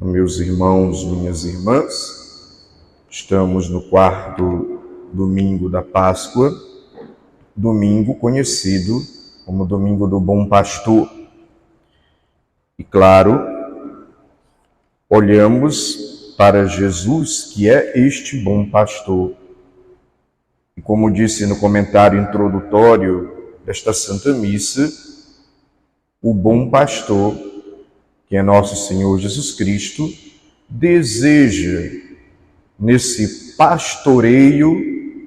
Meus irmãos, minhas irmãs, estamos no quarto domingo da Páscoa, domingo conhecido como Domingo do Bom Pastor. E claro, olhamos para Jesus, que é este bom pastor. E como disse no comentário introdutório desta Santa Missa, o bom pastor, que é nosso Senhor Jesus Cristo, deseja, nesse pastoreio,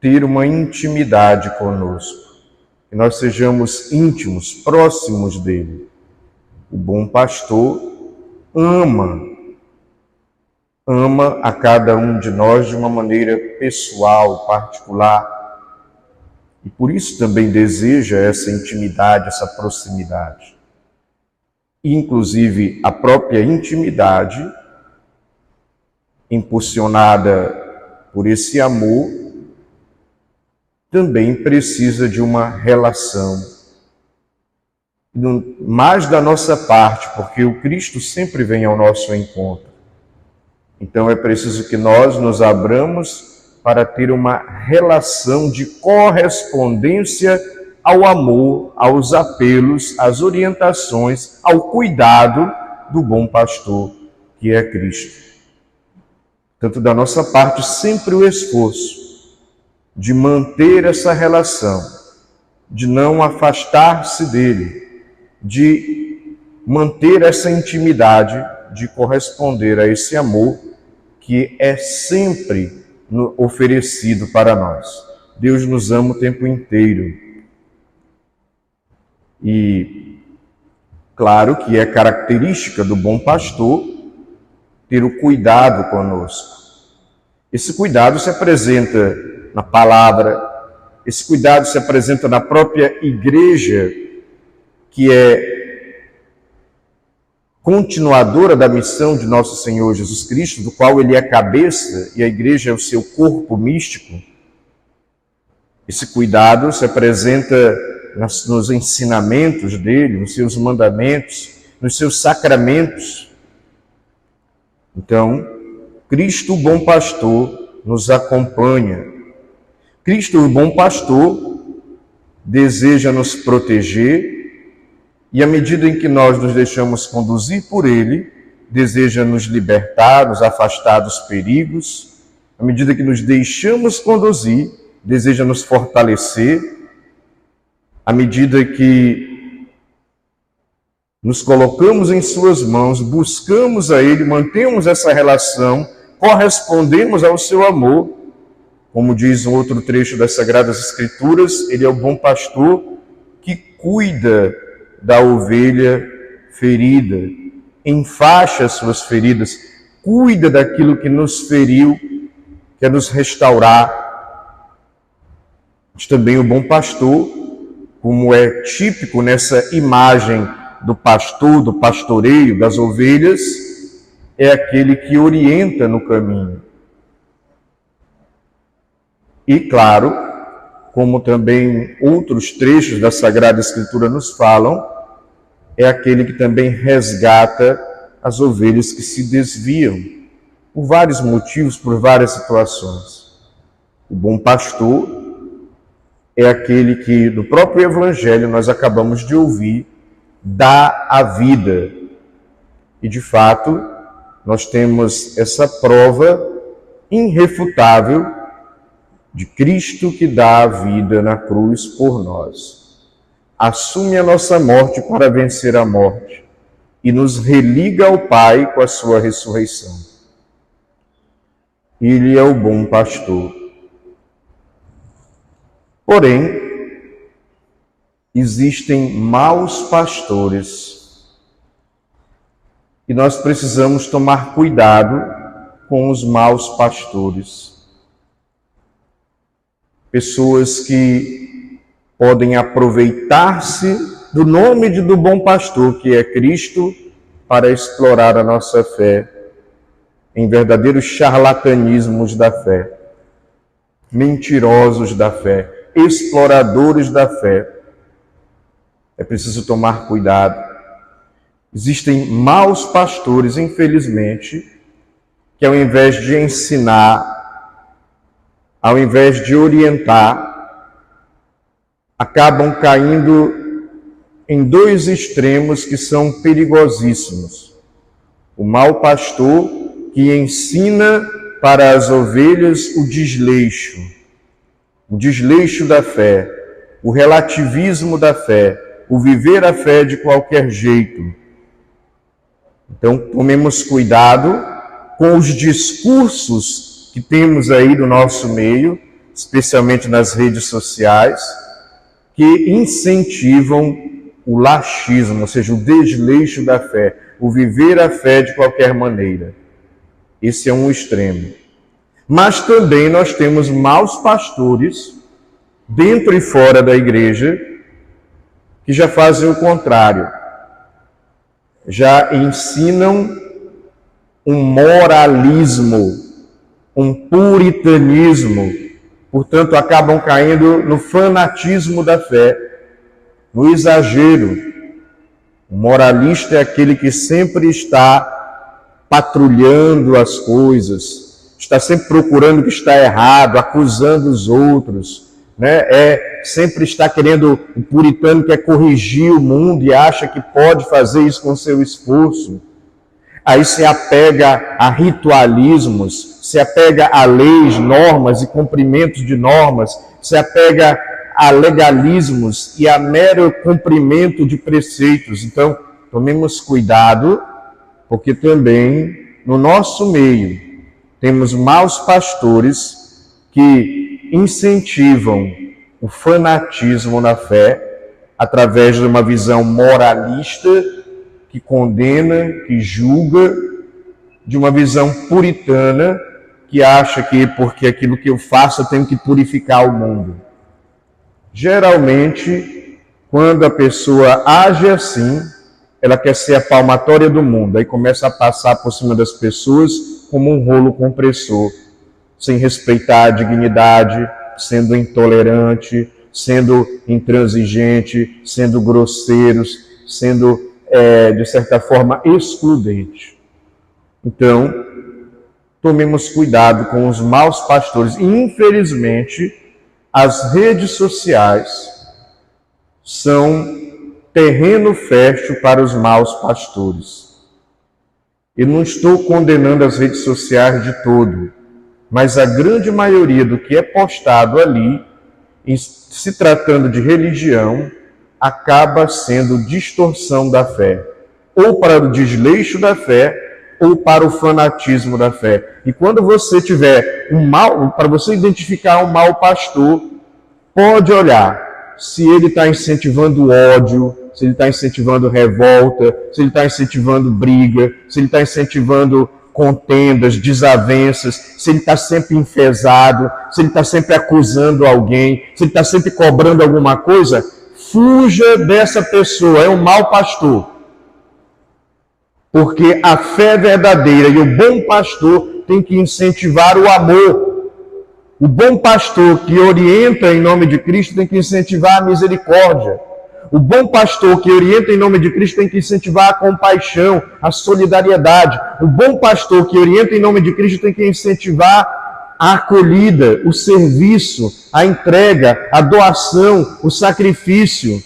ter uma intimidade conosco, que nós sejamos íntimos, próximos dele. O bom pastor ama a cada um de nós de uma maneira pessoal, particular, e por isso também deseja essa intimidade, essa proximidade. Inclusive, a própria intimidade, impulsionada por esse amor, também precisa de uma relação. Mais da nossa parte, porque o Cristo sempre vem ao nosso encontro. Então é preciso que nós nos abramos para ter uma relação de correspondência ao amor, aos apelos, às orientações, ao cuidado do bom pastor, que é Cristo. Tanto da nossa parte, sempre o esforço de manter essa relação, de não afastar-se dele, de manter essa intimidade, de corresponder a esse amor que é sempre oferecido para nós. Deus nos ama o tempo inteiro. E claro que é característica do bom pastor ter o cuidado conosco. Esse cuidado se apresenta na palavra, esse cuidado se apresenta na própria igreja, que é continuadora da missão de nosso Senhor Jesus Cristo, do qual ele é cabeça e a igreja é o seu corpo místico. Esse cuidado se apresenta nos ensinamentos dele, nos seus mandamentos, nos seus sacramentos. Então, Cristo, o bom pastor, nos acompanha. Cristo, o bom pastor, deseja nos proteger e, à medida em que nós nos deixamos conduzir por ele, deseja nos libertar, nos afastar dos perigos. À medida que nos deixamos conduzir, deseja nos fortalecer. À medida que nos colocamos em suas mãos, buscamos a ele, mantemos essa relação, correspondemos ao seu amor. Como diz um outro trecho das Sagradas Escrituras, ele é o bom pastor que cuida da ovelha ferida, enfaixa as suas feridas, cuida daquilo que nos feriu, quer nos restaurar. Mas também o bom pastor, como é típico nessa imagem do pastor, do pastoreio, das ovelhas, é aquele que orienta no caminho. E, claro, como também outros trechos da Sagrada Escritura nos falam, é aquele que também resgata as ovelhas que se desviam, por vários motivos, por várias situações. O bom pastor é aquele que, do próprio Evangelho, nós acabamos de ouvir, dá a vida. E, de fato, nós temos essa prova irrefutável de Cristo que dá a vida na cruz por nós. Assume a nossa morte para vencer a morte e nos religa ao Pai com a sua ressurreição. Ele é o bom pastor. Porém, existem maus pastores e nós precisamos tomar cuidado com os maus pastores. Pessoas que podem aproveitar-se do nome do bom pastor, que é Cristo, para explorar a nossa fé em verdadeiros charlatanismos da fé, mentirosos da fé, exploradores da fé. É preciso tomar cuidado. Existem maus pastores, infelizmente, que ao invés de ensinar, ao invés de orientar, acabam caindo em dois extremos que são perigosíssimos. O mau pastor que ensina para as ovelhas o desleixo da fé, o relativismo da fé, o viver a fé de qualquer jeito. Então, tomemos cuidado com os discursos que temos aí do nosso meio, especialmente nas redes sociais, que incentivam o laxismo, ou seja, o desleixo da fé, o viver a fé de qualquer maneira. Esse é um extremo. Mas também nós temos maus pastores, dentro e fora da igreja, que já fazem o contrário. Já ensinam um moralismo, um puritanismo, portanto acabam caindo no fanatismo da fé, no exagero. O moralista é aquele que sempre está patrulhando as coisas, está sempre procurando o que está errado, acusando os outros, né? Sempre está querendo, o puritano quer corrigir o mundo e acha que pode fazer isso com seu esforço. Aí se apega a ritualismos, se apega a leis, normas e cumprimentos de normas, se apega a legalismos e a mero cumprimento de preceitos. Então, tomemos cuidado, porque também no nosso meio temos maus pastores que incentivam o fanatismo na fé através de uma visão moralista que condena, que julga, de uma visão puritana que acha que porque aquilo que eu faço eu tenho que purificar o mundo. Geralmente, quando a pessoa age assim, ela quer ser a palmatória do mundo, aí começa a passar por cima das pessoas como um rolo compressor, sem respeitar a dignidade, sendo intolerante, sendo intransigente, sendo grosseiros, sendo, de certa forma, excludente. Então, tomemos cuidado com os maus pastores. E, infelizmente, as redes sociais são terreno fértil para os maus pastores. Eu não estou condenando as redes sociais de todo, mas a grande maioria do que é postado ali, se tratando de religião, acaba sendo distorção da fé, ou para o desleixo da fé, ou para o fanatismo da fé. E quando você tiver para você identificar um mau pastor, pode olhar se ele está incentivando ódio, se ele está incentivando revolta, se ele está incentivando briga, se ele está incentivando contendas, desavenças, se ele está sempre enfesado, se ele está sempre acusando alguém, se ele está sempre cobrando alguma coisa, fuja dessa pessoa, é um mau pastor. Porque a fé verdadeira e o bom pastor tem que incentivar o amor. O bom pastor que orienta em nome de Cristo tem que incentivar a misericórdia. O bom pastor que orienta em nome de Cristo tem que incentivar a compaixão, a solidariedade. O bom pastor que orienta em nome de Cristo tem que incentivar a acolhida, o serviço, a entrega, a doação, o sacrifício,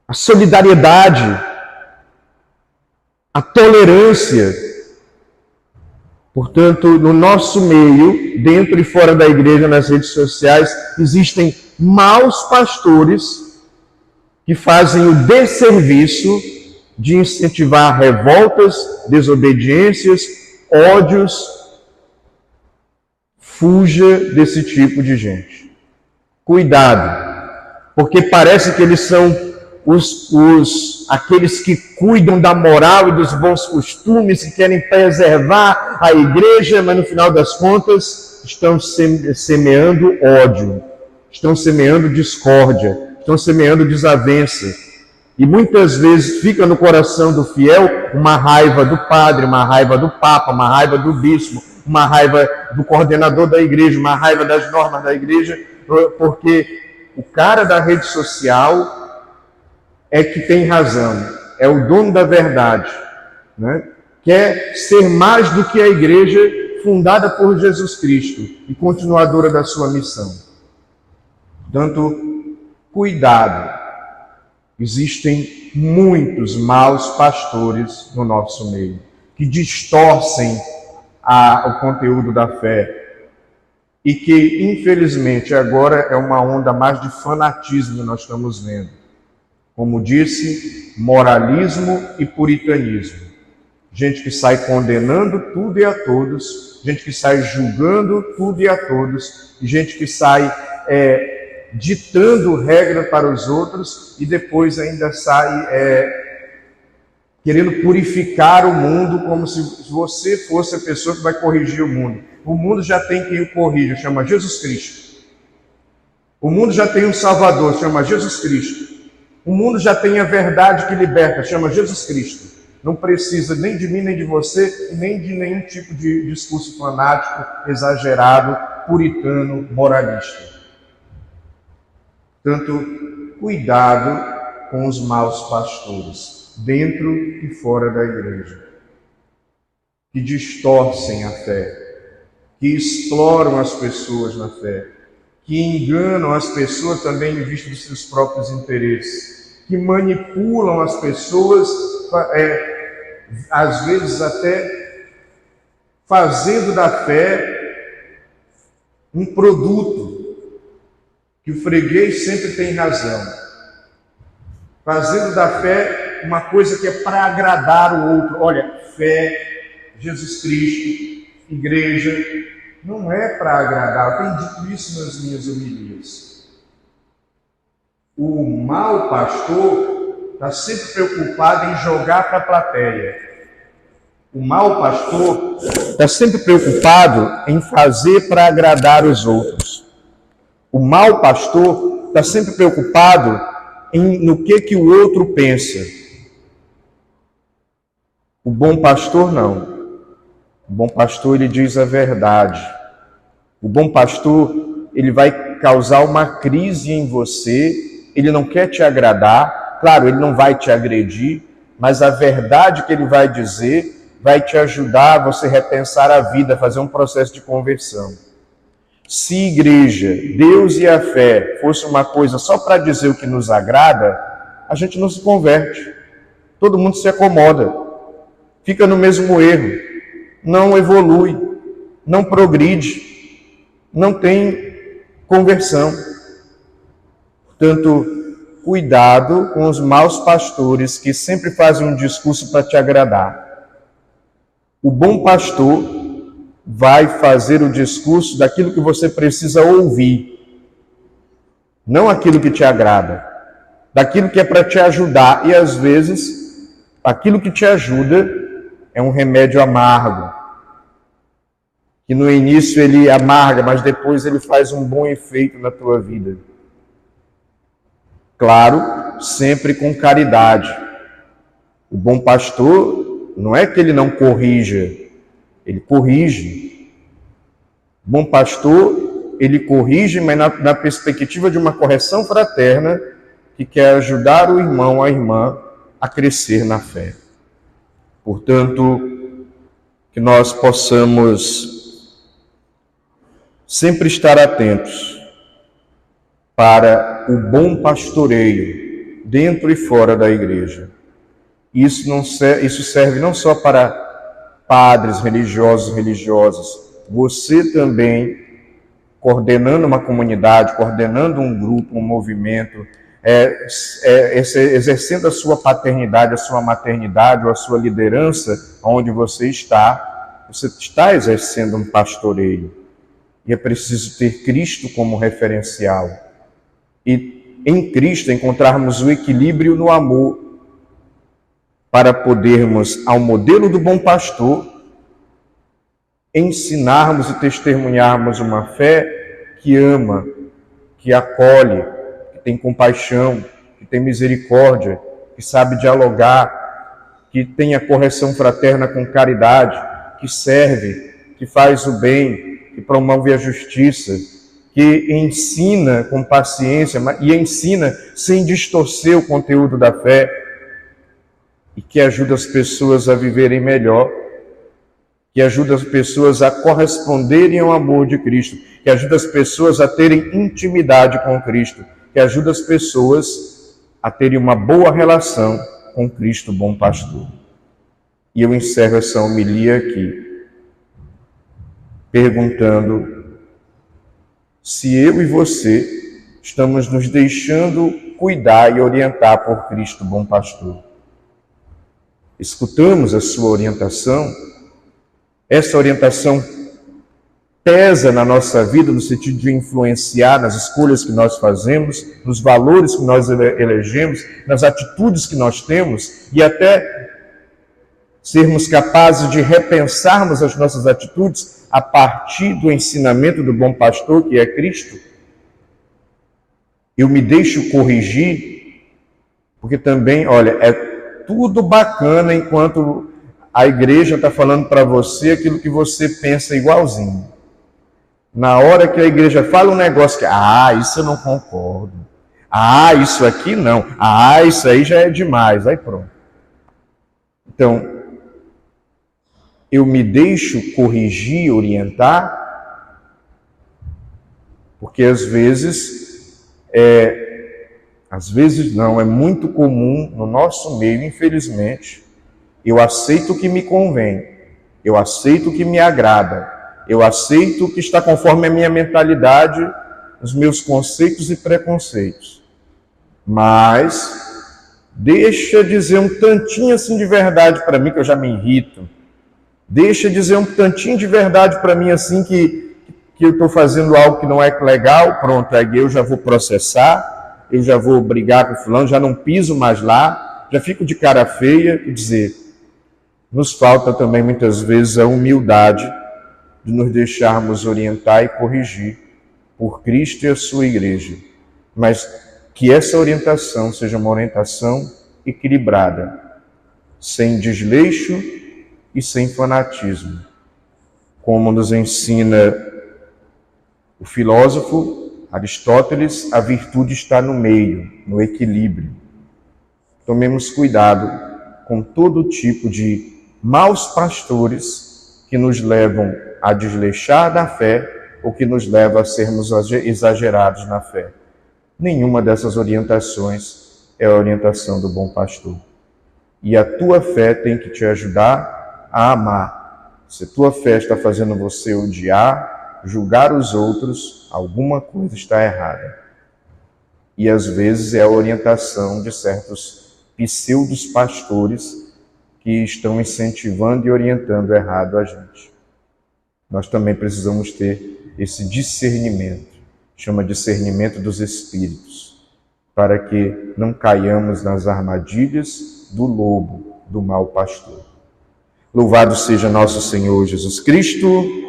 a solidariedade, a tolerância. Portanto, no nosso meio, dentro e fora da igreja, nas redes sociais, existem maus pastores que fazem o desserviço de incentivar revoltas, desobediências, ódios. Fuja desse tipo de gente. Cuidado, porque parece que eles são aqueles que cuidam da moral e dos bons costumes, que querem preservar a igreja, mas no final das contas estão semeando ódio, estão semeando discórdia, estão semeando desavença. E muitas vezes fica no coração do fiel uma raiva do padre, uma raiva do papa, uma raiva do bispo, uma raiva do coordenador da igreja, uma raiva das normas da igreja, porque o cara da rede social é que tem razão. é o dono da verdade, né? Quer ser mais do que a igreja fundada por Jesus Cristo e continuadora da sua missão. Portanto, cuidado. Existem muitos maus pastores no nosso meio, que distorcem o conteúdo da fé e que, infelizmente, agora é uma onda mais de fanatismo que nós estamos vendo. Como disse, moralismo e puritanismo. Gente que sai condenando tudo e a todos, gente que sai julgando tudo e a todos, e gente que sai ditando regra para os outros e depois ainda sai querendo purificar o mundo como se você fosse a pessoa que vai corrigir o mundo. O mundo já tem quem o corrige, chama Jesus Cristo. O mundo já tem um Salvador, chama Jesus Cristo. O mundo já tem a verdade que liberta, chama Jesus Cristo. Não precisa nem de mim, nem de você, nem de nenhum tipo de discurso fanático, exagerado, puritano, moralista. Portanto, cuidado com os maus pastores, dentro e fora da igreja, que distorcem a fé, que exploram as pessoas na fé, que enganam as pessoas também em vista dos seus próprios interesses, que manipulam as pessoas, às vezes até fazendo da fé um produto, que o freguês sempre tem razão, fazendo da fé uma coisa que é para agradar o outro. Olha, fé, Jesus Cristo, igreja, não é para agradar. Eu tenho dito isso nas minhas homilias. O mau pastor está sempre preocupado em jogar para a plateia. O mau pastor está sempre preocupado em fazer para agradar os outros. O mau pastor está sempre preocupado no que o outro pensa. O bom pastor não. O bom pastor, ele diz a verdade. O bom pastor, ele vai causar uma crise em você, ele não quer te agradar, claro, ele não vai te agredir, mas a verdade que ele vai dizer vai te ajudar a você repensar a vida, fazer um processo de conversão. Se igreja, Deus e a fé fosse uma coisa só para dizer o que nos agrada, a gente não se converte. Todo mundo se acomoda, fica no mesmo erro, não evolui, não progride, não tem conversão. Portanto, cuidado com os maus pastores que sempre fazem um discurso para te agradar. O bom pastor vai fazer o discurso daquilo que você precisa ouvir, não aquilo que te agrada, daquilo que é para te ajudar. E às vezes, aquilo que te ajuda é um remédio amargo, que no início ele amarga, mas depois ele faz um bom efeito na tua vida. Claro, sempre com caridade. O bom pastor não é que ele não corrija, ele corrige. O bom pastor, ele corrige, mas na perspectiva de uma correção fraterna que quer ajudar o irmão, a irmã a crescer na fé. Portanto, que nós possamos sempre estar atentos para o bom pastoreio dentro e fora da igreja. Isso serve não só para padres religiosos, religiosas, você também, coordenando uma comunidade, coordenando um grupo, um movimento, exercendo a sua paternidade, a sua maternidade ou a sua liderança, onde você está exercendo um pastoreio. E é preciso ter Cristo como referencial. E em Cristo encontrarmos o equilíbrio no amor, para podermos, ao modelo do bom pastor, ensinarmos e testemunharmos uma fé que ama, que acolhe, que tem compaixão, que tem misericórdia, que sabe dialogar, que tem a correção fraterna com caridade, que serve, que faz o bem, que promove a justiça, que ensina com paciência e ensina sem distorcer o conteúdo da fé. e que ajuda as pessoas a viverem melhor, que ajuda as pessoas a corresponderem ao amor de Cristo, que ajuda as pessoas a terem intimidade com Cristo, que ajuda as pessoas a terem uma boa relação com Cristo, bom pastor. E eu encerro essa homilia aqui, perguntando se eu e você estamos nos deixando cuidar e orientar por Cristo, bom pastor. Escutamos a sua orientação, essa orientação pesa na nossa vida no sentido de influenciar nas escolhas que nós fazemos, nos valores que nós elegemos, nas atitudes que nós temos e até sermos capazes de repensarmos as nossas atitudes a partir do ensinamento do bom pastor, que é Cristo. Eu me deixo corrigir, porque também, olha, é tudo bacana enquanto a igreja está falando para você aquilo que você pensa igualzinho. Na hora que a igreja fala um negócio que, isso eu não concordo. Isso aqui não. Isso aí já é demais. Aí pronto. Então, eu me deixo corrigir, orientar, porque às vezes não, é muito comum no nosso meio, infelizmente, eu aceito o que me convém, eu aceito o que me agrada, eu aceito o que está conforme a minha mentalidade, os meus conceitos e preconceitos. Mas deixa dizer um tantinho assim de verdade para mim, que eu já me irrito. Deixa dizer um tantinho de verdade para mim assim que eu estou fazendo algo que não é legal, pronto, aí eu já vou processar, eu já vou brigar com o fulano, já não piso mais lá, já fico de cara feia e dizer, nos falta também muitas vezes a humildade de nos deixarmos orientar e corrigir por Cristo e a sua igreja, mas que essa orientação seja uma orientação equilibrada, sem desleixo e sem fanatismo, como nos ensina o filósofo Aristóteles, a virtude está no meio, no equilíbrio. Tomemos cuidado com todo tipo de maus pastores que nos levam a desleixar da fé ou que nos levam a sermos exagerados na fé. Nenhuma dessas orientações é a orientação do bom pastor. E a tua fé tem que te ajudar a amar. Se a tua fé está fazendo você odiar, julgar os outros, alguma coisa está errada. E às vezes é a orientação de certos pseudos pastores que estão incentivando e orientando errado a gente. Nós também precisamos ter esse discernimento, chama discernimento dos espíritos, para que não caiamos nas armadilhas do lobo, do mau pastor. Louvado seja nosso Senhor Jesus Cristo.